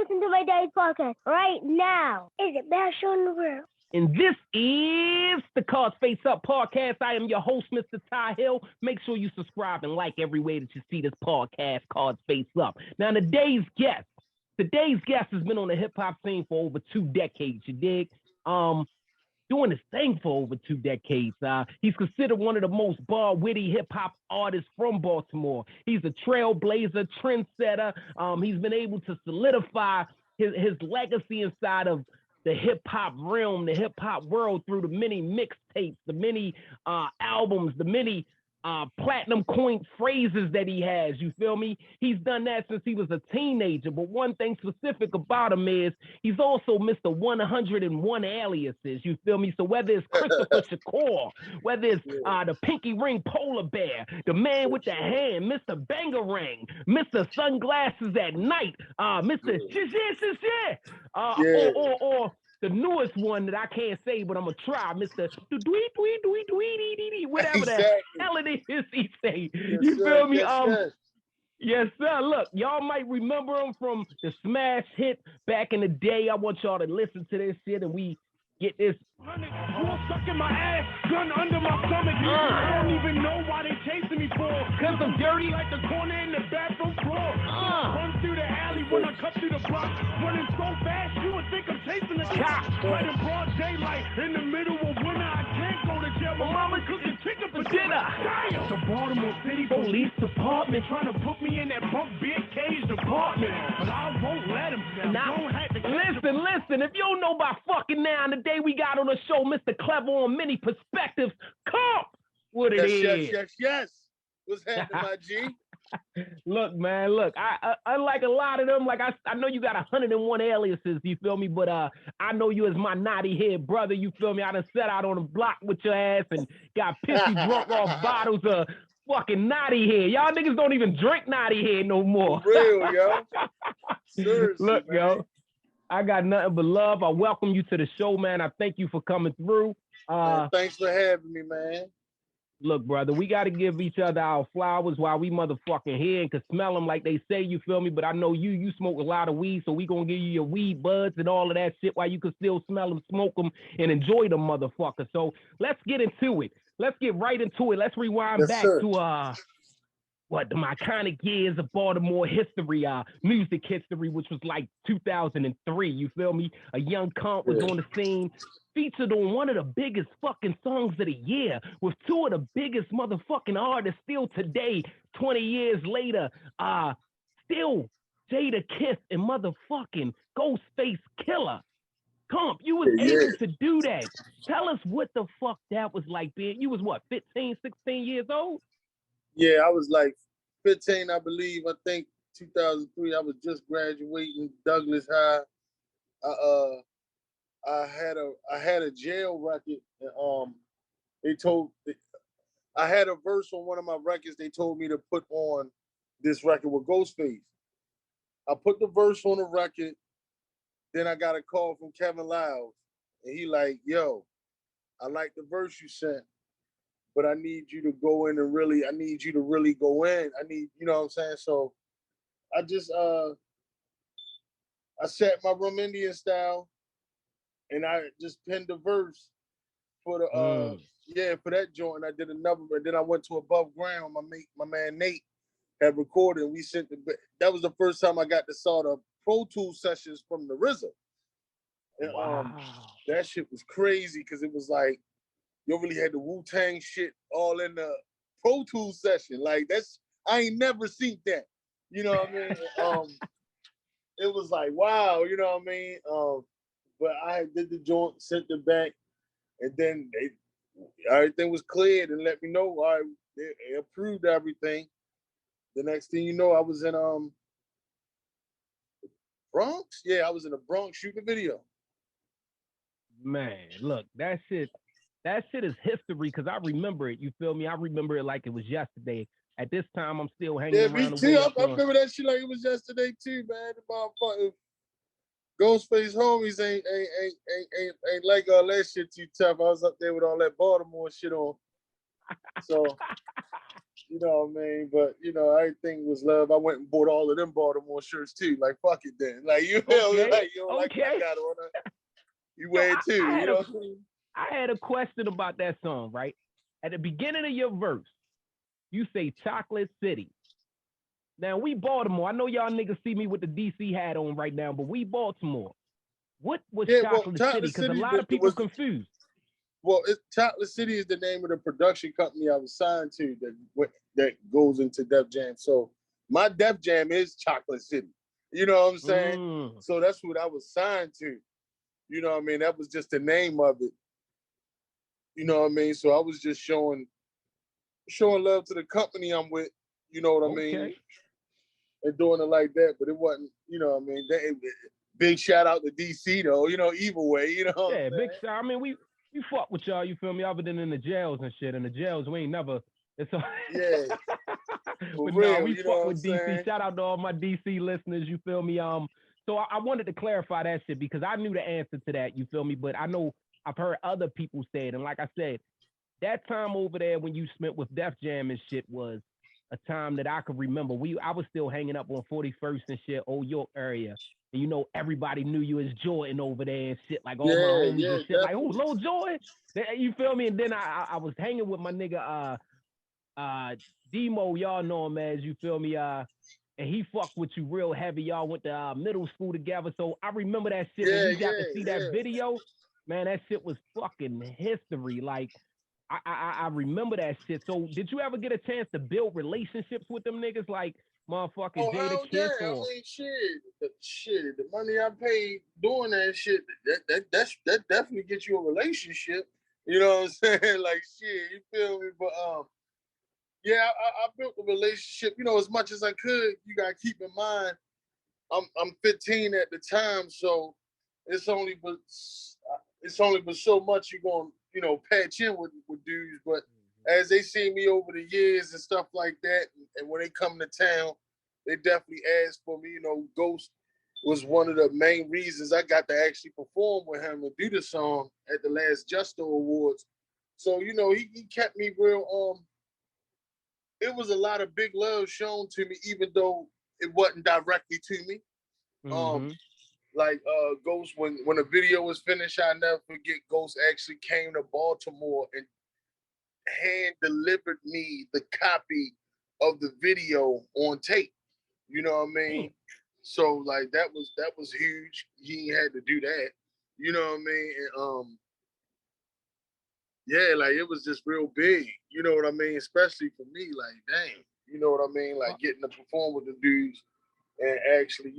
listen to my daddy's podcast right now. It's the best show in the world. And this is the Cards Face Up podcast. I am your host, Mr. Ty Hill. Make sure you subscribe and like every way that you see this podcast, Cards Face Up. Now, today's guest has been on the hip-hop scene for over 2 decades, you dig? Doing his thing for over 2 decades. He's considered one of the most witty hip-hop artists from Baltimore. He's a trailblazer, trendsetter. He's been able to solidify his legacy inside of the hip-hop realm, the hip-hop world through the many mixtapes, the many albums, the many platinum coin phrases that he has, you feel me? He's done that since he was a teenager, but one thing specific about him is he's also Mr. 101 aliases, you feel me? So whether it's Christopher Shakur, whether it's the Pinky Ring Polar Bear, the man with the hand, Mr. Bangarang, Mr. Sunglasses at Night, Mr. Or the newest one that I can't say, but I'm gonna try, Mr. Whatever the hell it is he say. You feel me? Yes, sir. Look, y'all might remember him from the smash hit back in the day. I want y'all to listen to this shit and we get this. Stuck in my ass, gun under my stomach. I don't even know why they chasing me for. Cause I'm dirty like the corner in the bathroom floor. Run through the alley when I cut through the block. Running so fast, you would think I'm chasing the cops. Right in broad daylight, in the middle of winter, I can't go to jail. My mama cooking chicken for dinner. Damn! The Baltimore City Police Department trying to put me in that bunk bed cage department. But I won't let them. Listen, if you don't know by fucking now, today we got on the show Mr. Clever on Many Perspectives. Comp! What it is. Yes. What's happening, my G? Look, man, I unlike a lot of them, like I know you got 101 aliases, you feel me? But I know you as my naughty head brother, you feel me? I done set out on the block with your ass and got pissy drunk off bottles of fucking naughty head. Y'all niggas don't even drink naughty head no more. For real, yo. Seriously, look, man. Yo, I got nothing but love. I welcome you to the show, man. I thank you for coming through. Man, thanks for having me, man. Look, brother, we got to give each other our flowers while we motherfucking here and can smell them like they say, you feel me? But I know you smoke a lot of weed, so we going to give you your weed buds and all of that shit while you can still smell them, smoke them, and enjoy them, motherfuckers. So let's get into it. Let's get right into it. Let's rewind back to the iconic years of Baltimore history, music history, which was like 2003, you feel me? A young Comp was on the scene, featured on one of the biggest fucking songs of the year with 2 of the biggest motherfucking artists still today, 20 years later, still Jadakiss and motherfucking Ghostface Killer. Comp, you was able to do that. Tell us what the fuck that was like, being, you was what, 15, 16 years old? Yeah, I was like 15, I believe. I think 2003. I was just graduating Douglas High. I had a jail record. I had a verse on one of my records. They told me to put on this record with Ghostface. I put the verse on the record. Then I got a call from Kevin Lyles, and he like, "Yo, I like the verse you sent, but I need you to go in and really go in. I need, you know what I'm saying?" So I just I set my Rum Indian style and I just penned the verse for the for that joint. And I did another, and then I went to Above Ground. My man Nate had recorded, and we sent that was the first time I got to saw the Pro Tools sessions from the RZA. And that shit was crazy because it was like you really had the Wu-Tang shit all in the Pro Tools session. Like I ain't never seen that. You know what I mean? It was like, wow, you know what I mean? But I did the joint, sent it back, and then everything was cleared and let me know. All right, they approved everything. The next thing you know, I was in Bronx. Yeah, I was in the Bronx shooting a video. Man, look, that shit is history because I remember it. You feel me? I remember it like it was yesterday. At this time, I'm still hanging around. Yeah, me too. I remember that shit like it was yesterday too, man. The motherfucking Ghostface homies ain't like all that shit too tough. I was up there with all that Baltimore shit on. So You know what I mean? But you know, everything was love. I went and bought all of them Baltimore shirts too. Like fuck it then. Like you feel me? Okay, Like you don't like what I okay. got on her. You So wear it too. I You had know a what I mean? I had a question about that song, right? At the beginning of your verse, you say Chocolate City. Now we Baltimore. I know y'all niggas see me with the DC hat on right now, but we Baltimore. What was Yeah. Well, Chocolate City? Chocolate Because a City lot of people was confused. well. Chocolate City is the name of the production company I was signed to that goes into Def Jam. So my Def Jam is Chocolate City. You know what I'm saying? Mm, So that's what I was signed to. You know what I mean? That was just the name of it. You know what I mean? So I was just showing love to the company I'm with. You know what I mean? okay. And doing it like that, but it wasn't. You know what I mean? Big shout out to DC though. You know, either way. You know what I'm Yeah, big saying? shout. I mean, we fuck with y'all. You feel me? Other than in the jails and shit. In the jails, we ain't never. It's a, Yeah, for but no, real. we You know fuck what I'm with DC. saying? Shout out to all my DC listeners. You feel me? So I wanted to clarify that shit because I knew the answer to that. You feel me? But I know I've heard other people say it, and like I said, that time over there when you spent with Def Jam and shit was a time that I could remember. I was still hanging up on 41st and shit, Old York area. And you know, everybody knew you as Jordan over there and shit, like all my Yeah, homies yeah, and shit, like, oh, definitely. Lil Jordan. You feel me? And then I was hanging with my nigga Demo, y'all know him as, you feel me? And he fucked with you real heavy. Y'all went to middle school together. So I remember that shit when Yeah, we got to yeah, see that yeah. video. Man, that shit was fucking history. Like, I remember that shit. So did you ever get a chance to build relationships with them niggas like motherfucking Oh hell yeah! Jadakiss I or mean, shit. The money I paid doing that shit, that definitely gets you a relationship. You know what I'm saying? Like shit, you feel me? But yeah, I built a relationship. You know, as much as I could. You gotta keep in mind, I'm 15 at the time, so it's only but so much you're gonna patch in with dudes. But as they see me over the years and stuff like that, and when they come to town, they definitely ask for me. You know, Ghost was one of the main reasons I got to actually perform with him and do the song at the last Justo Awards. So you know, he kept me real. It was a lot of big love shown to me, even though it wasn't directly to me. Um, mm-hmm. like Ghost, when the video was finished, I never forget. Ghost actually came to Baltimore and hand delivered me the copy of the video on tape. You know what I Damn. mean? So like that was huge. He had to do that. You know what I mean? And yeah, like it was just real big. You know what I mean? Especially for me, like dang. You know what I mean? Like getting to perform with the dudes and actually,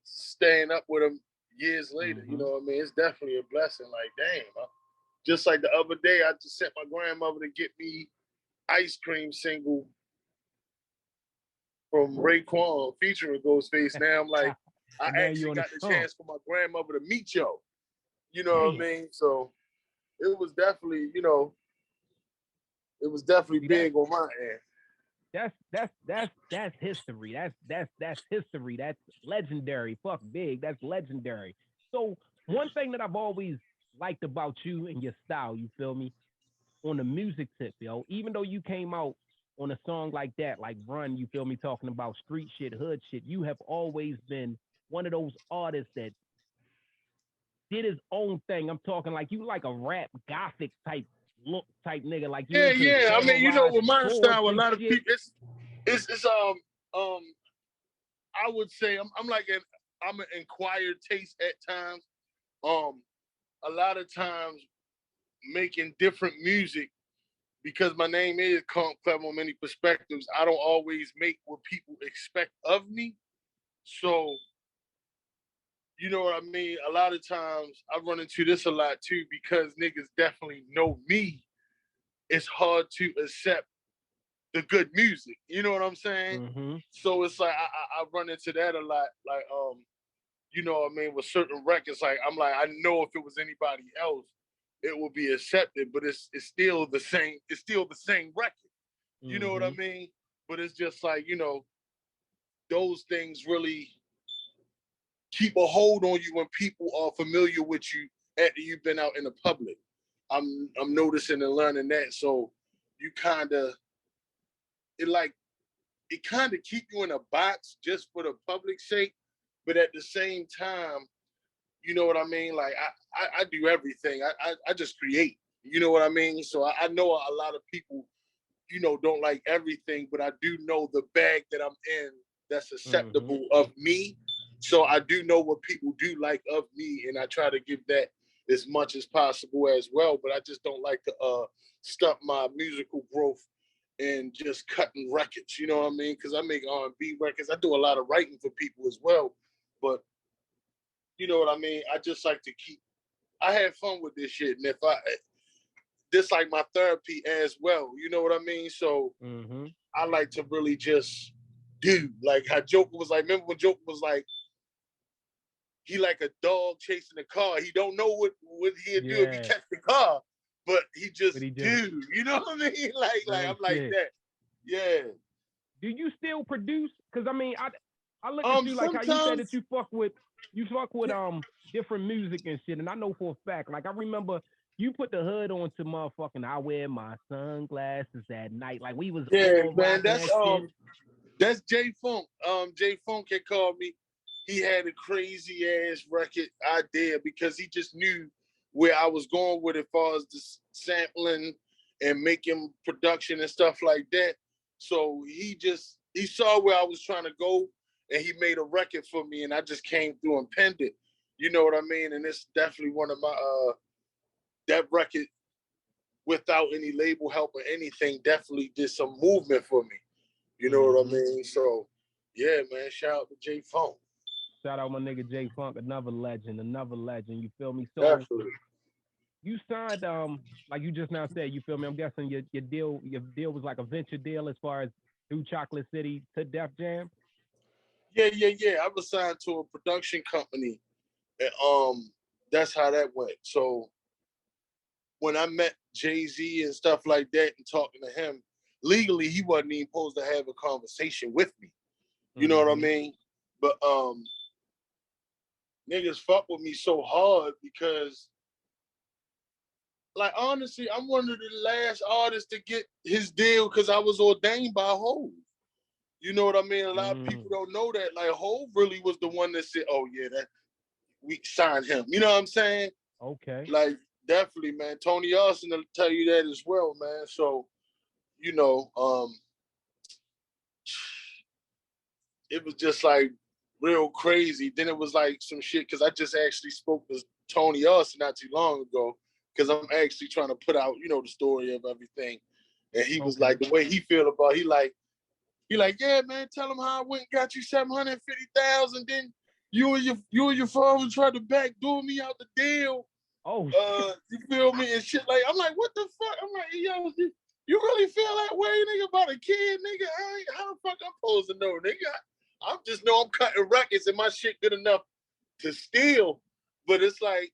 staying up with them years later. You Mm-hmm. know what I mean? It's definitely a blessing. Like damn. Just like the other day, I just sent my grandmother to get me Ice Cream single from Raekwon featuring Ghostface. Now I'm like, I And now you actually on the got the song. chance for my grandmother to meet yo. You know what Damn. I mean? So it was definitely, it was definitely See big on my end. that's history. That's history. That's legendary. Fuck big. That's legendary. So one thing that I've always liked about you and your style, you feel me, on the music tip, yo. Even though you came out on a song like that, like Run, you feel me, talking about street shit, hood shit, you have always been one of those artists that did his own thing. I'm talking like you like a rap gothic type look type nigga, like you Yeah, into yeah. I mean, samurai with my swords style, a and lot of shit. people, it's um, I would say I'm an inquired taste at times. Um, a lot of times making different music because my name is Clever on Many Perspectives. I don't always make what people expect of me. So, you know what I mean? A lot of times I run into this a lot too because niggas definitely know me. It's hard to accept the good music. You know what I'm saying? Mm-hmm. So it's like I run into that a lot. Like you know what I mean, with certain records, like I'm like, I know if it was anybody else, it would be accepted, but it's still the same, it's still the same record. You know what I Mm-hmm. mean? But it's just like, those things really keep a hold on you when people are familiar with you after you've been out in the public. I'm noticing and learning that. So you kind of it kind of keep you in a box just for the public's sake, but at the same time, you know what I mean? Like I do everything. I just create. You know what I mean? So I know a lot of people, you know, don't like everything, but I do know the bag that I'm in that's acceptable of me. So I do know what people do like of me, and I try to give that as much as possible as well. But I just don't like to stunt my musical growth and just cutting records. You know what I mean? Because I make R&B records. I do a lot of writing for people as well. But you know what I mean? I just like to I had fun with this shit. And this like my therapy as well. You know what I mean? So I like to really just do like how Joker was like, remember when Joker was like, he like a dog chasing a car. He don't know what he'd do if he catch the car, but he just do. You know what I mean? Like I'm like that. Yeah. Do you still produce? Because I mean, I look at you like how you said that you fuck with different music and shit, and I know for a fact. Like I remember you put the hood on to motherfucking I wear my sunglasses at night. Like we was all man. That's J Funk. J Funk had called me. He had a crazy ass record idea because he just knew where I was going with it as far as the sampling and making production and stuff like that. So he saw where I was trying to go and he made a record for me and I just came through and penned it. You know what I mean? And it's definitely one of my that record without any label help or anything definitely did some movement for me. You know what I mean? So yeah, man, shout out to J Funk. Shout out my nigga J Funk, another legend. You feel me? So definitely. You signed, like you just now said, you feel me? I'm guessing your deal was like a venture deal as far as through Chocolate City to Def Jam. Yeah. I was signed to a production company, and that's how that went. So when I met Jay-Z and stuff like that, and talking to him, legally he wasn't even supposed to have a conversation with me. You know what I mean? But niggas fuck with me so hard because, like, honestly, I'm one of the last artists to get his deal because I was ordained by Hov. You know what I mean? A lot of people don't know that. Like, Hov really was the one that said, "Oh yeah, that we signed him." You know what I'm saying? Okay. Like, definitely, man. Tony Austin will tell you that as well, man. So, you know, it was just like real crazy. Then it was like some shit because I just actually spoke to Tony Austin not too long ago because I'm actually trying to put out, you know, the story of everything. And he was like, the way he feel about it, he like, yeah, man, tell him how I went and got you 750,000. Then you and your father tried to backdoor me out the deal. Oh, you feel me and shit. Like, I'm like, what the fuck? I'm like, yo, you really feel that way, nigga, about a kid, nigga? How the fuck I'm supposed to know, nigga? I just know I'm cutting records and my shit good enough to steal, but it's like,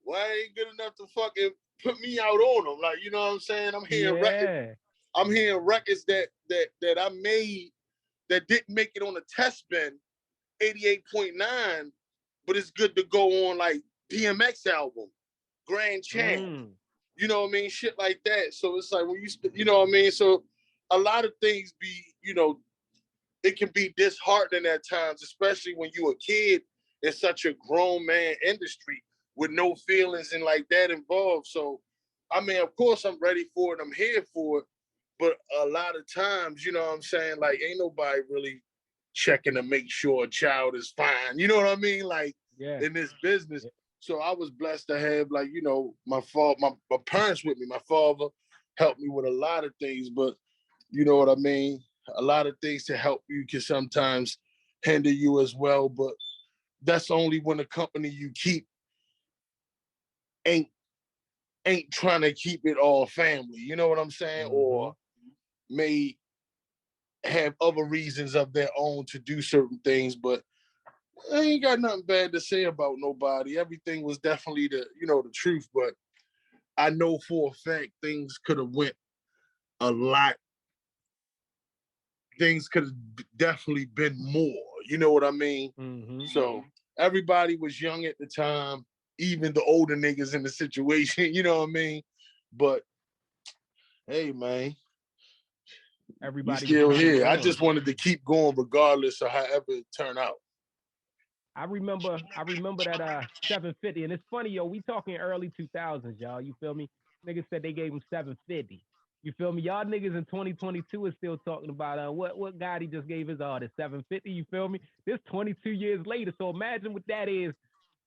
why ain't good enough to fucking put me out on them? Like, you know what I'm saying? I'm hearing records. I'm hearing records that I made that didn't make it on a test bin, 88.9, but it's good to go on like DMX album, Grand Champ. You know what I mean? Shit like that. So it's like when you know what I mean? So a lot of things be, you know, it can be disheartening at times, especially when you're a kid in such a grown man industry with no feelings and like that involved. So, I mean, of course I'm ready for it. I'm here for it. But a lot of times, you know what I'm saying? Like, ain't nobody really checking to make sure a child is fine. You know what I mean? Like, in this business. So I was blessed to have, like, you know, my parents with me. My father helped me with a lot of things, but you know what I mean? A lot of things to help you can sometimes hinder you as well. But that's only when the company you keep ain't trying to keep it all family. You know what I'm saying? Or may have other reasons of their own to do certain things, but I ain't got nothing bad to say about nobody. Everything was definitely the truth, but I know for a fact things could have went a lot. Things could have definitely been more. You know what I mean? So everybody was young at the time, even the older niggas in the situation. You know what I mean? But hey, man, Everybody still was here. I on. just wanted to keep going regardless of however it turned out. I remember that 750, and it's funny, yo. We talking early 2000s, y'all. You feel me? Niggas said they gave him 750. You feel me? Y'all niggas in 2022 is still talking about what guy he just gave his the 750. You feel me? This 22 years later. So imagine what that is.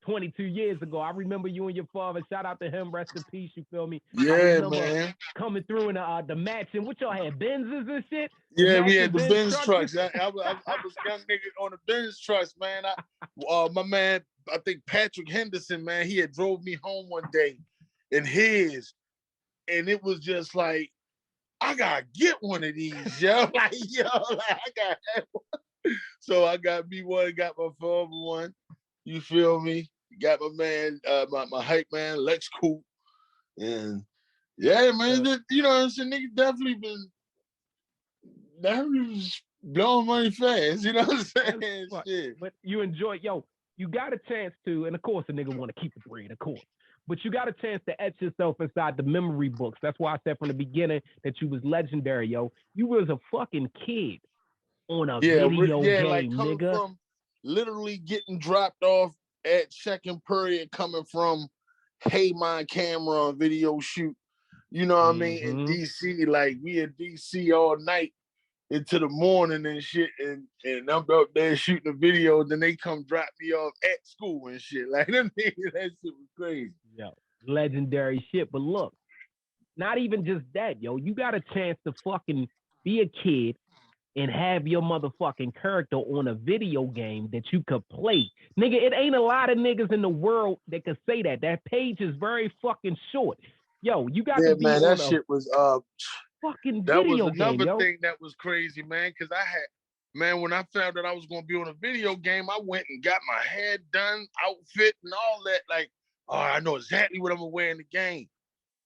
22 years ago, I remember you and your father. Shout out to him, rest in peace. You feel me? Yeah, I remember man. coming through in the matching. What y'all had, Benzes and shit? Yeah, we had the Benz trucks. trucks. I was a young nigga on the Benz trucks, man. My man, I think Patrick Henderson, man, he had drove me home one day in his, and it was just like, I gotta get one of these, yo. Like, I got one. So I got me one, got my father one. You feel me? Got my man, my hype man, Lex Cool. And yeah, man, you know what I'm saying? Nigga definitely been blowing money fast, you know what I'm saying? Shit. But you enjoy, you got a chance to, and of course a nigga want to keep the bread, of course. But you got a chance to etch yourself inside the memory books. That's why I said from the beginning that you was legendary, yo. You was a fucking kid on a video game, like coming nigga. from literally getting dropped off at second period, coming from Hey My Camera video shoot. You know what I mean? In DC, like we in DC all night into the morning and shit, and I'm up there shooting a video, then they come drop me off at school and shit. Like that shit was crazy. Yo, legendary shit. But look, not even just that, yo. You got a chance to fucking be a kid and have your motherfucking character on a video game that you could play. Nigga, it ain't a lot of niggas in the world that could say that. That page is very fucking short. Yo, you got to be man, on that shit was fucking that video was another game, thing that was crazy, man, because when I found that I was gonna be on a video game, I went and got my hair done, outfit, and all that. Like, oh, I know exactly what I'm gonna wear in the game.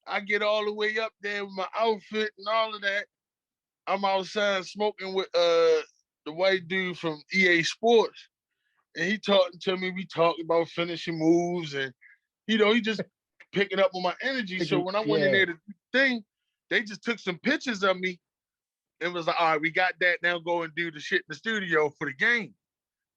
I get all the way up there with my outfit and all of that. I'm outside smoking with the white dude from EA Sports, and he talking to me. We talking about finishing moves, and he just picking up on my energy. So when I went in there to do the thing, they just took some pictures of me and was like, all right, we got that. Now go and do the shit in the studio for the game.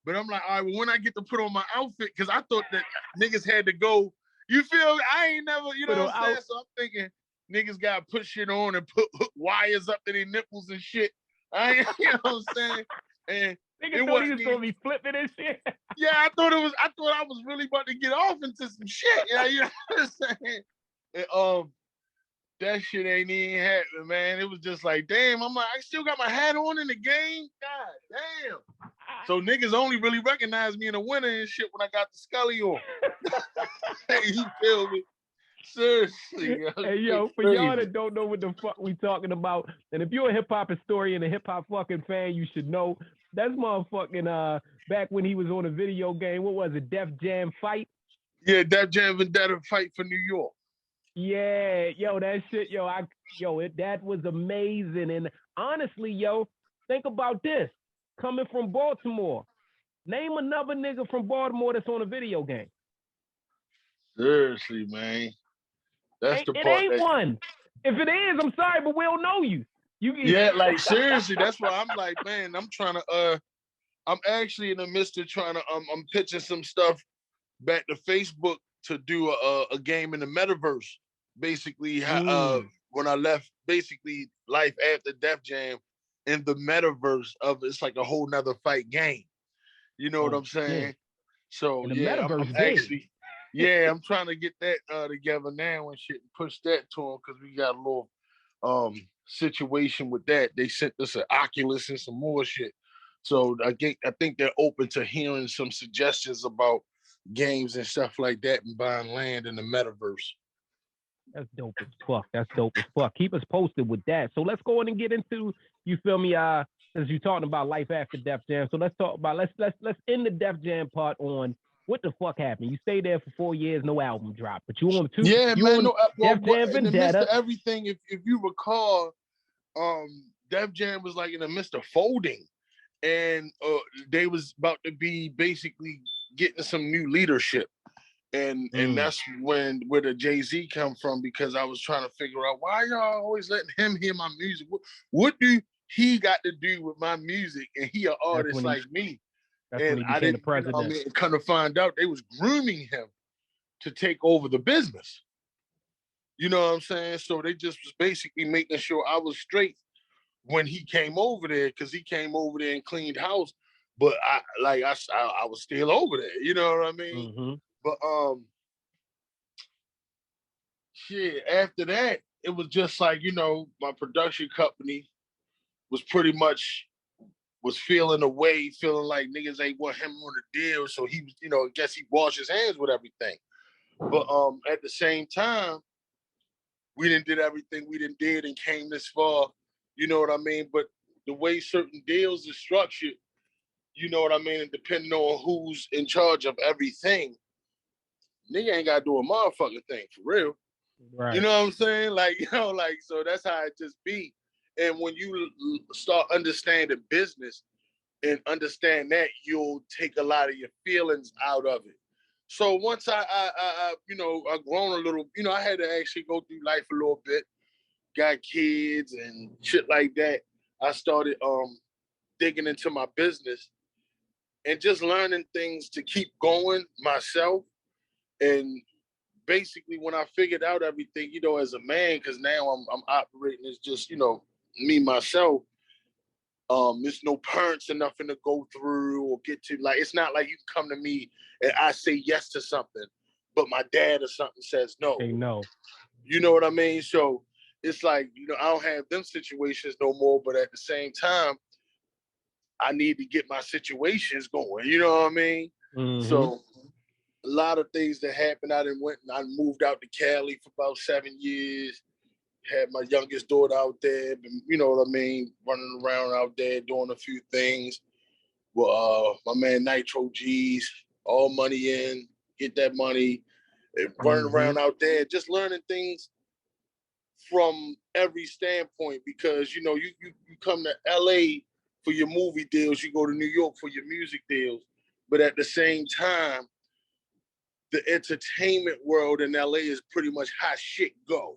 But I'm like, all right, well, when I get to put on my outfit, because I thought that niggas had to go, you feel me? I ain't never, you know what I'm saying? So I'm thinking niggas got to put shit on and put wires up to their nipples and shit. You know what I'm saying? And niggas thought he was going to be flipping and shit. Yeah, I thought I was really about to get off into some shit. Yeah, you know what I'm saying? And, that shit ain't even happening, man. It was just like, damn, I'm like, I still got my hat on in the game? God damn. So niggas only really recognize me in the winter and shit when I got the Scully on. You feel me? Seriously. Hey, yo, for y'all that don't know what the fuck we talking about, and if you're a hip-hop historian, a hip-hop fucking fan, you should know. That's motherfucking, back when he was on a video game, what was it, Def Jam Fight? Yeah, Def Jam Vendetta Fight for New York. Yeah, yo, that shit, that was amazing. And honestly, yo, think about this. Coming from Baltimore, name another nigga from Baltimore that's on a video game. Seriously, man. That's the part. It ain't one. If it is, I'm sorry, but we don't know you. Yeah, like seriously, that's why I'm like, man, I'm trying to I'm actually in the midst of trying to I'm pitching some stuff back to Facebook to do a game in the metaverse. Basically, when I left, basically life after Def Jam in the metaverse of it's like a whole nother fight game. You know what I'm saying? Yeah. So yeah, I'm actually, I'm trying to get that together now and shit and push that to them because we got a little situation with that. They sent us an Oculus and some more shit. So I think they're open to hearing some suggestions about games and stuff like that and buying land in the metaverse. That's dope as fuck. Keep us posted with that. So let's go in and get into, you feel me, as you're talking about life after Def Jam. So let's talk about, let's end the Def Jam part on what the fuck happened. You stayed there for 4 years, no album dropped, but you on two. Yeah, you man. On Def Jam in the midst Vendetta. of everything, if you recall, Def Jam was like in the midst of folding, and they was about to be basically getting some new leadership. And that's where the Jay-Z come from, because I was trying to figure out why y'all always letting him hear my music. What do he got to do with my music, and he an artist like me. That's when he became the president. You know, I mean, kind of find out they was grooming him to take over the business. You know what I'm saying? So they just was basically making sure I was straight when he came over there, because he came over there and cleaned house. But I was still over there. You know what I mean? Mm-hmm. But shit. After that, it was just like, you know, my production company was pretty much was feeling away, feeling like niggas ain't want him on the deal. So he was, you know, I guess he washed his hands with everything. But at the same time, we didn't did everything we didn't did and came this far. You know what I mean? But the way certain deals are structured, you know what I mean, and depending on who's in charge of everything, nigga ain't gotta do a motherfucking thing for real. Right. You know what I'm saying? Like, you know, like, so that's how it just be. And when you start understanding business and understand that, you'll take a lot of your feelings out of it. So once I you know, I grown a little, you know, I had to actually go through life a little bit, got kids and shit like that. I started digging into my business and just learning things to keep going myself. And basically when I figured out everything, you know, as a man, because now I'm operating as just, you know, me myself. There's no parents or nothing to go through or get to. Like, it's not like you can come to me and I say yes to something, but my dad or something says no. Say no. You know what I mean? So it's like, you know, I don't have them situations no more, but at the same time, I need to get my situations going. You know what I mean? Mm-hmm. So a lot of things that happened. I moved out to Cali for about 7 years. Had my youngest daughter out there, you know what I mean, running around out there doing a few things. Well, my man Nitro G's, all money in, get that money, and running around out there, just learning things from every standpoint. Because you know, you come to LA for your movie deals, you go to New York for your music deals, but at the same time, the entertainment world in LA is pretty much how shit go.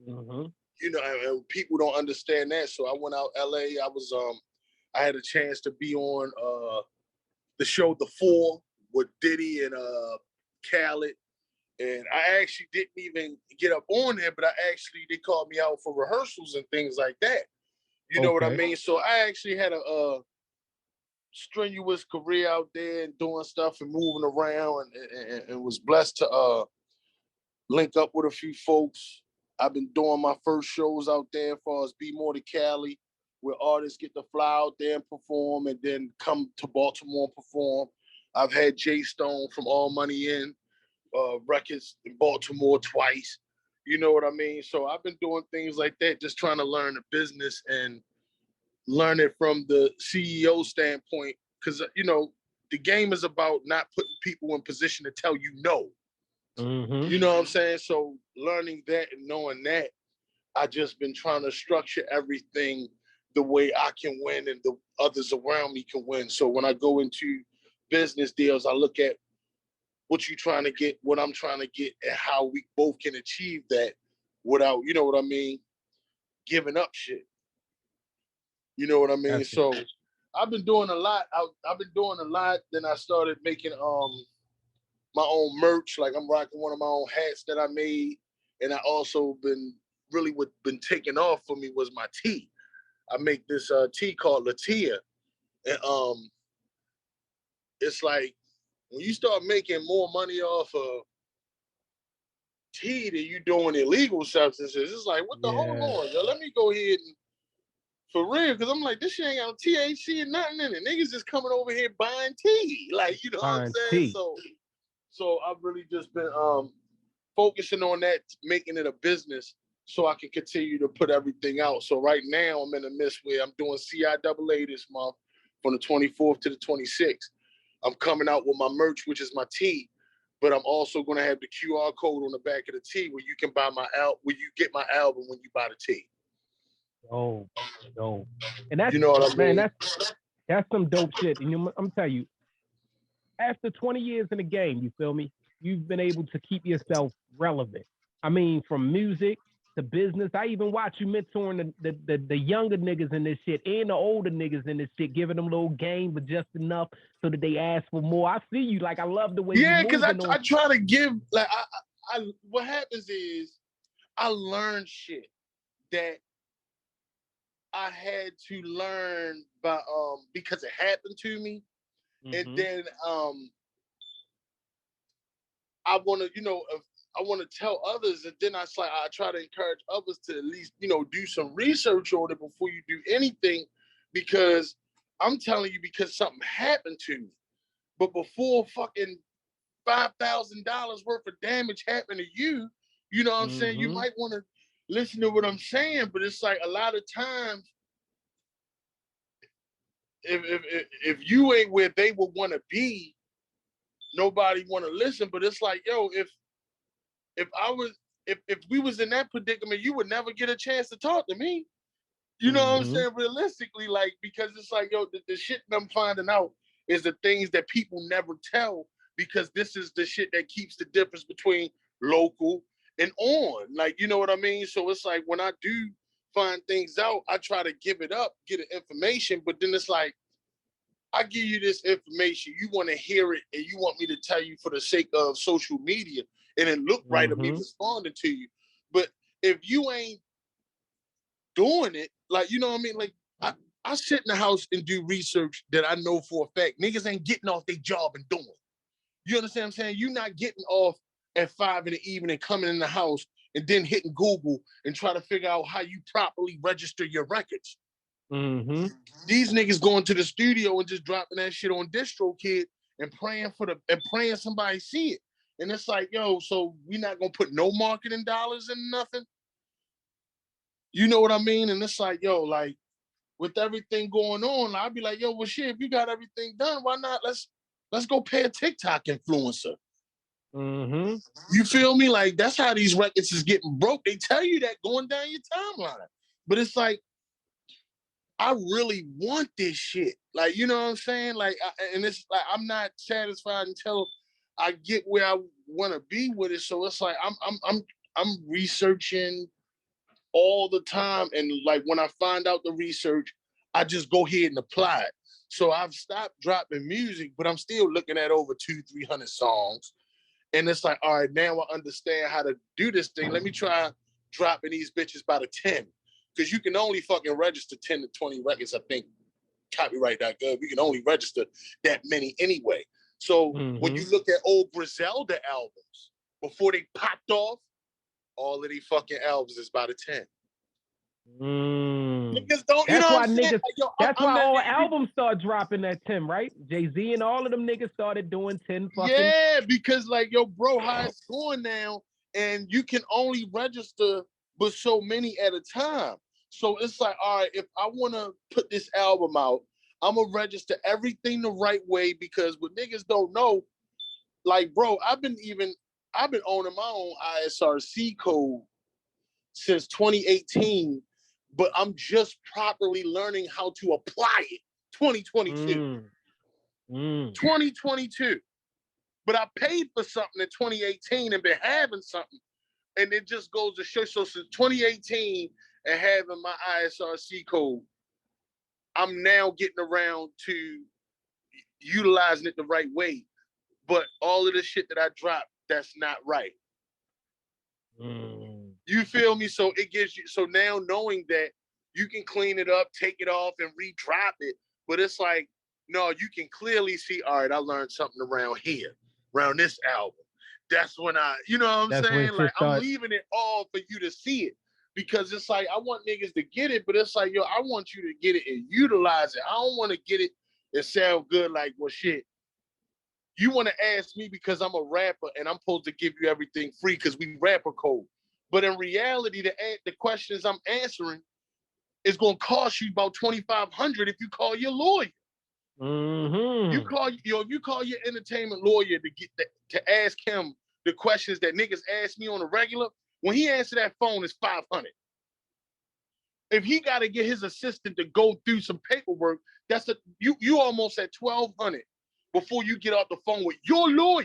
Mm-hmm. You know, and people don't understand that. So I went out LA. I had a chance to be on the show The Four with Diddy and Khaled. And I actually didn't even get up on there, but they called me out for rehearsals and things like that. You know what I mean? So I actually had a strenuous career out there and doing stuff and moving around, and was blessed to link up with a few folks. I've been doing my first shows out there as far as Be More to Cali, where artists get to fly out there and perform and then come to Baltimore and perform. I've had Jay Stone from All Money In records in Baltimore twice. You know what I mean? So I've been doing things like that, just trying to learn the business and learn it from the CEO standpoint. Because, you know, the game is about not putting people in position to tell you no. Mm-hmm. You know what I'm saying? So learning that and knowing that, I just been trying to structure everything the way I can win and the others around me can win. So when I go into business deals, I look at what you're trying to get, what I'm trying to get, and how we both can achieve that without, you know what I mean, giving up shit. You know what I mean? That's So I've been doing a lot. I've been doing a lot. Then I started making my own merch. Like I'm rocking one of my own hats that I made, and I also been really what been taking off for me was my tea. I make this tea called Latia, and it's like when you start making more money off of tea than you doing illegal substances, it's like what the hold on, yo, let me go ahead and for real, because I'm like, this shit ain't got no THC and nothing in it. Niggas just coming over here buying tea, like, you know what I'm saying? Tea. So I've really just been focusing on that, making it a business so I can continue to put everything out. So right now I'm in the midst where I'm doing CIAA this month from the 24th to the 26th. I'm coming out with my merch, which is my tea, but I'm also going to have the QR code on the back of the tea where you can buy my album, where you get my album when you buy the tea. Oh, dope. And that's, you know what I mean? Man, that's some dope shit. And I'm telling you, after 20 years in the game, you feel me? You've been able to keep yourself relevant. I mean, from music the business. I even watch you mentoring the younger niggas in this shit and the older niggas in this shit, giving them a little game, but just enough so that they ask for more. I see you. Like, I love the way you Yeah, because moving I try to give, like, I what happens is I learn shit that I had to learn by because it happened to me. And then I want to, I want to tell others, and then I try to encourage others to at least, do some research on it before you do anything, because I'm telling you, because something happened to me. But before fucking $5,000 worth of damage happened to you, you know what I'm saying? You might want to listen to what I'm saying, but it's like a lot of times, if you ain't where they would want to be, nobody want to listen. But it's like, yo, if we was in that predicament, you would never get a chance to talk to me. You know what I'm saying? Realistically, like, because it's like, yo, the shit that I'm finding out is the things that people never tell, because this is the shit that keeps the difference between local and on. Like, you know what I mean? So it's like, when I do find things out, I try to give it up, get the information, but then it's like, I give you this information, you want to hear it, and you want me to tell you for the sake of social media, and it look right of me responding to you. But if you ain't doing it, like, you know what I mean? Like, I sit in the house and do research that I know for a fact niggas ain't getting off their job and doing. You understand what I'm saying? You're not getting off at 5 in the evening, coming in the house, and then hitting Google and try to figure out how you properly register your records. These niggas going to the studio and just dropping that shit on DistroKid and praying somebody see it. And it's like, yo, so we not gonna put no marketing dollars in nothing? You know what I mean? And it's like, yo, like, with everything going on, I'd be like, yo, well, shit, if you got everything done, why not? Let's go pay a TikTok influencer. You feel me? Like, that's how these records is getting broke. They tell you that going down your timeline. But it's like, I really want this shit. Like, you know what I'm saying? Like, and it's like, I'm not satisfied until I get where I want to be with it. So it's like, I'm researching all the time. And like, when I find out the research, I just go ahead and apply it. So I've stopped dropping music, but I'm still looking at over 200-300 songs. And it's like, all right, now I understand how to do this thing. Let me try dropping these bitches by the 10. Because you can only fucking register 10 to 20 records, I think, copyright.gov. You can only register that many anyway. So when you look at old Griselda albums, before they popped off, all of these fucking albums is by the 10. Niggas don't, that's why niggas, like, yo, that's why all albums start dropping at 10, right? Jay-Z and all of them niggas started doing 10 fucking. Yeah, because like, yo, bro, how it's going now, and you can only register but so many at a time. So it's like, all right, if I want to put this album out, I'm going to register everything the right way, because what niggas don't know, like, bro, I've been owning my own ISRC code since 2018, but I'm just properly learning how to apply it 2022. 2022. But I paid for something in 2018 and been having something. And it just goes to show. So since 2018 and having my ISRC code, I'm now getting around to utilizing it the right way. But all of the shit that I dropped, that's not right. You feel me? So it gives you, so now knowing that you can clean it up, take it off, and re-drop it. But it's like, no, you can clearly see, all right, I learned something around here, around this album. That's when you know what I'm saying? Like, I'm leaving it all for you to see it. Because it's like, I want niggas to get it, but it's like, yo, I want you to get it and utilize it. I don't want to get it and sound good like, well, shit. You want to ask me because I'm a rapper and I'm supposed to give you everything free because we rapper code. But in reality, the questions I'm answering is going to cost you about $2,500 if you call your lawyer. You call your entertainment lawyer to ask him the questions that niggas ask me on a regular. When he answer that phone, it's $500. If he got to get his assistant to go through some paperwork, you almost at $1,200 before you get off the phone with your lawyer.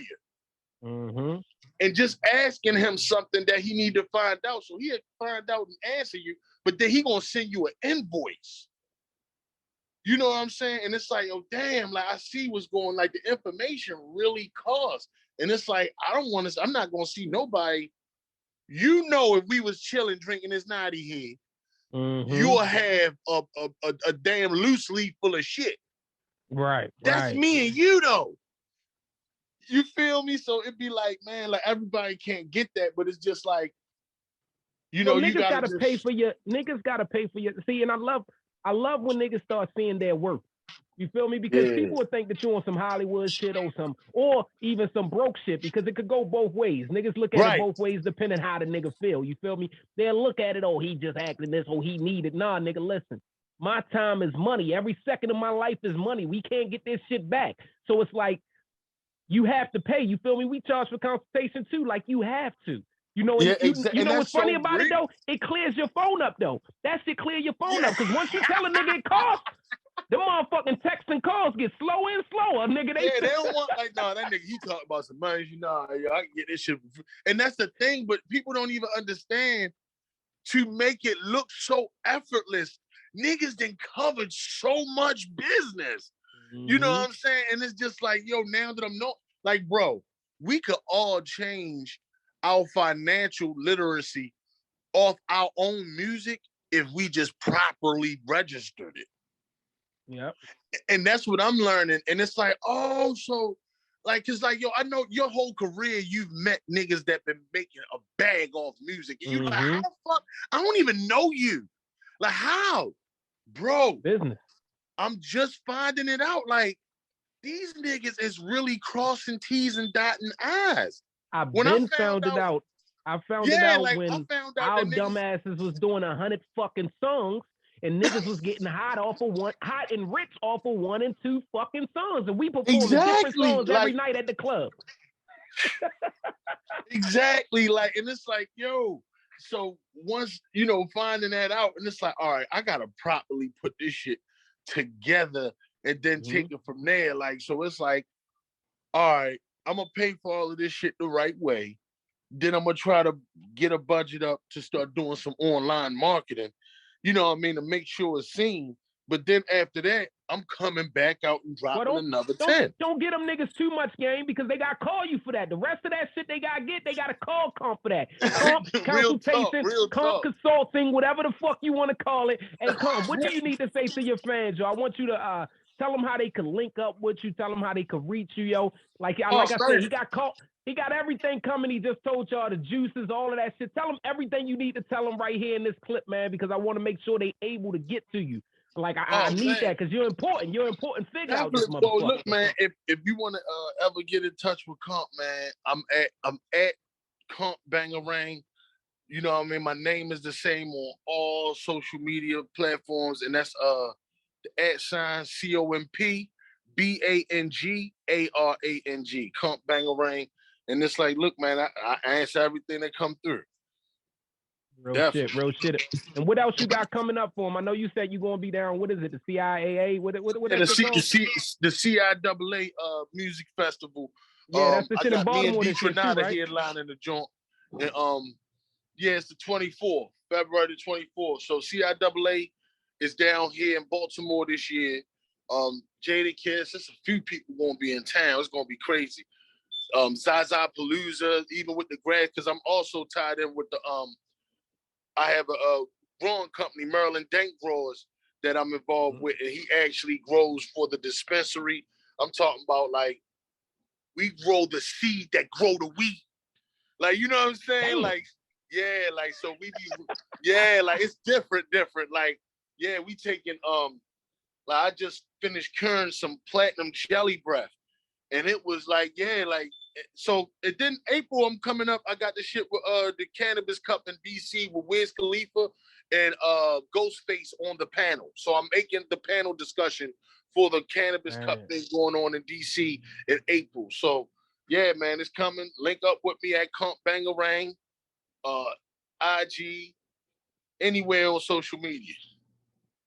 And and just asking him something that he need to find out. So he'll find out and answer you, but then he gonna send you an invoice. You know what I'm saying? And it's like, oh damn, like I see what's going, like the information really costs. And it's like, I'm not gonna see nobody. You know, if we was chilling, drinking this naughty here, you'll have a damn loose leaf full of shit. Right. That's me and you though. You feel me? So it'd be like, man, like everybody can't get that, but it's just like, you know, you gotta just pay for your niggas gotta pay for your see, and I love when niggas start seeing their worth. You feel me? Because people would think that you're on some Hollywood shit or even some broke shit, because it could go both ways. Niggas look at it both ways depending how the nigga feel. You feel me? They'll look at it, oh, he just acting this, oh, he needed. Nah, nigga, listen. My time is money. Every second of my life is money. We can't get this shit back. So it's like, you have to pay. You feel me? We charge for consultation too. Like, you have to. You know, you know what's funny about it though? It clears your phone up though. That shit clear your phone up. Because once you tell a nigga it costs, the motherfucking texts and calls get slower and slower, nigga. They don't want, like, no, that nigga, he talk about some money. You know, I can get this shit. And that's the thing, but people don't even understand, to make it look so effortless. Niggas done covered so much business. You know what I'm saying? And it's just like, yo, now that I'm not, like, bro, we could all change our financial literacy off our own music if we just properly registered it. Yep. And that's what I'm learning. And it's like, oh, so, like, cause like, yo, I know your whole career you've met niggas that been making a bag off music. And you're like, how the fuck? I don't even know you. Like, how? Bro. Business. I'm just finding it out. Like, these niggas is really crossing T's and dotting I's. I found it out. I found it out like, when our dumbasses was doing 100 fucking songs, and niggas was getting hot and rich off of 1 and 2 fucking songs, and we performed different songs every night at the club. Exactly, like, and it's like, yo. So once, you know, finding that out, and it's like, all right, I gotta properly put this shit together and then take it from there. Like, so it's like, all right, I'm gonna pay for all of this shit the right way. Then I'm gonna try to get a budget up to start doing some online marketing, you know what I mean, to make sure it's seen. But then after that, I'm coming back out and dropping another 10. Don't get them niggas too much game, because they gotta call you for that. The rest of that shit they gotta call comp for that. Comp, consultation, comp consulting, whatever the fuck you want to call it. And comp, what do you need to say to your fans, yo? I want you to tell them how they can link up with you, tell them how they can reach you, yo. Like I said, he got called. He got everything coming. He just told y'all the juices, all of that shit. Tell them everything you need to tell them right here in this clip, man, because I want to make sure they able to get to you. Like, I need that, because you're important. You're an important figure out this motherfucker. So look, man, if you want to ever get in touch with Comp, man, I'm at Comp Bangarang. You know what I mean? My name is the same on all social media platforms, and that's the @ COMP BANGARANG, Comp Bangarang. And it's like, look, man, I answer everything that come through. Real shit. And what else you got coming up for him? I know you said you're gonna be down. What is it? The CIAA? What the CIAA music festival. Yeah, that's the shit in Baltimore. Me and D-Tronada headlining the joint. And it's the 24th, February the 24th. So CIAA is down here in Baltimore this year. Jadakiss, there's a few people gonna be in town. It's gonna be crazy. Zaza Palooza, even with the grad, because I'm also tied in with the I have a growing company, Maryland Dank Growers, that I'm involved with, and he actually grows for the dispensary. I'm talking about, like, we grow the seed that grow the wheat. Like, you know what I'm saying? Like, yeah, like, so we be, like, it's different. Like, yeah, we taking, like, I just finished curing some platinum jelly breath. And it was like, so and then April, I'm coming up. I got the shit with the Cannabis Cup in DC with Wiz Khalifa and Ghostface on the panel. So I'm making the panel discussion for the Cannabis Cup thing going on in DC in April. So yeah, man, it's coming. Link up with me at Comp Bangarang, IG, anywhere on social media.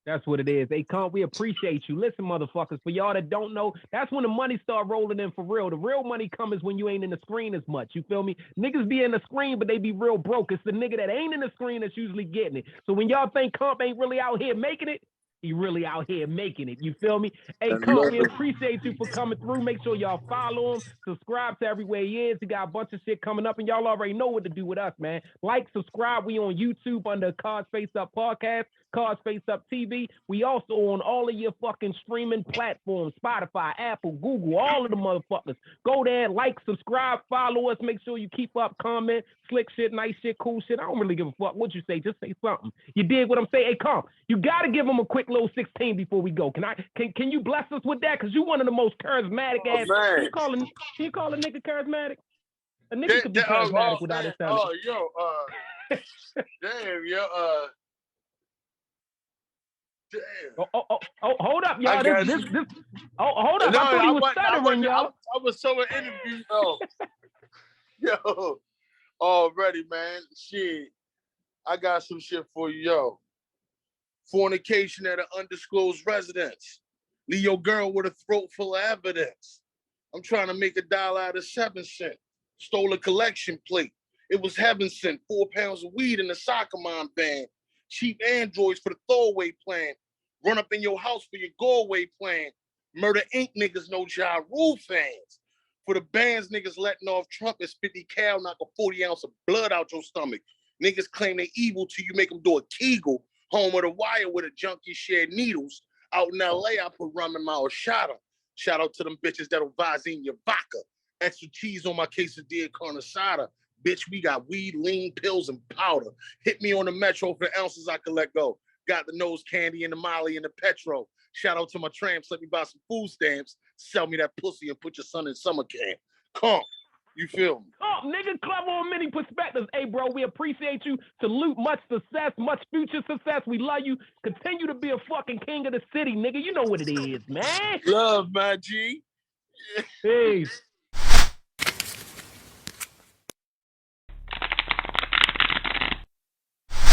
That's what it is. Hey, Comp, we appreciate you. Listen, motherfuckers, for y'all that don't know, that's when the money start rolling in for real. The real money comes when you ain't in the screen as much. You feel me? Niggas be in the screen, but they be real broke. It's the nigga that ain't in the screen that's usually getting it. So when y'all think Comp ain't really out here making it, he really out here making it. You feel me? Hey, Comp, we appreciate you for coming through. Make sure y'all follow him. Subscribe to everywhere he is. He got a bunch of shit coming up, and y'all already know what to do with us, man. Like, subscribe. We on YouTube under Cards Face Up Podcast, Cards Face Up TV. We also on all of your fucking streaming platforms, Spotify, Apple, Google, all of the motherfuckers. Go there, like, subscribe, follow us. Make sure you keep up, comment, slick shit, nice shit, cool shit. I don't really give a fuck what you say. Just say something. You dig what I'm saying? Hey, come. You got to give them a quick little 16 before we go. Can you bless us with that? Because you one of the most charismatic ass. Can you call a nigga charismatic? A nigga could be charismatic without it sounding. Oh, yo, damn, yo, damn. Hold up, y'all. Hold up. No, I thought he was stuttering, y'all. I was so interview. Oh, yo, already, man. Shit, I got some shit for you, yo. Fornication at an undisclosed residence. Leave your girl with a throat full of evidence. I'm trying to make $1 out of 7 cents. Stole a collection plate. It was heaven sent. 4 pounds of weed in the soccer mom van. Cheap androids for the throwaway plan. Run up in your house for your go-away plan. Murder Inc. niggas know Ja Rule fans. For the bands niggas letting off trumpets, 50 cal knock a 40 ounce of blood out your stomach. Niggas claim they evil till you make them do a Kegel. Home of the wire with a junkie shared needles. Out in LA, I put rum in my horchata. Shout out to them bitches that'll Vaseline your vodka. Extra cheese on my quesadilla carne asada. Bitch, we got weed, lean, pills, and powder. Hit me on the metro for ounces I can let go. Got the nose candy and the Molly and the Petro. Shout out to my tramps. Let me buy some food stamps. Sell me that pussy and put your son in summer camp. Come. You feel me? Oh, nigga, clever on many perspectives. Hey, bro, we appreciate you. Salute, much success, much future success. We love you. Continue to be a fucking king of the city, nigga. You know what it is, man. Love, my G. Peace.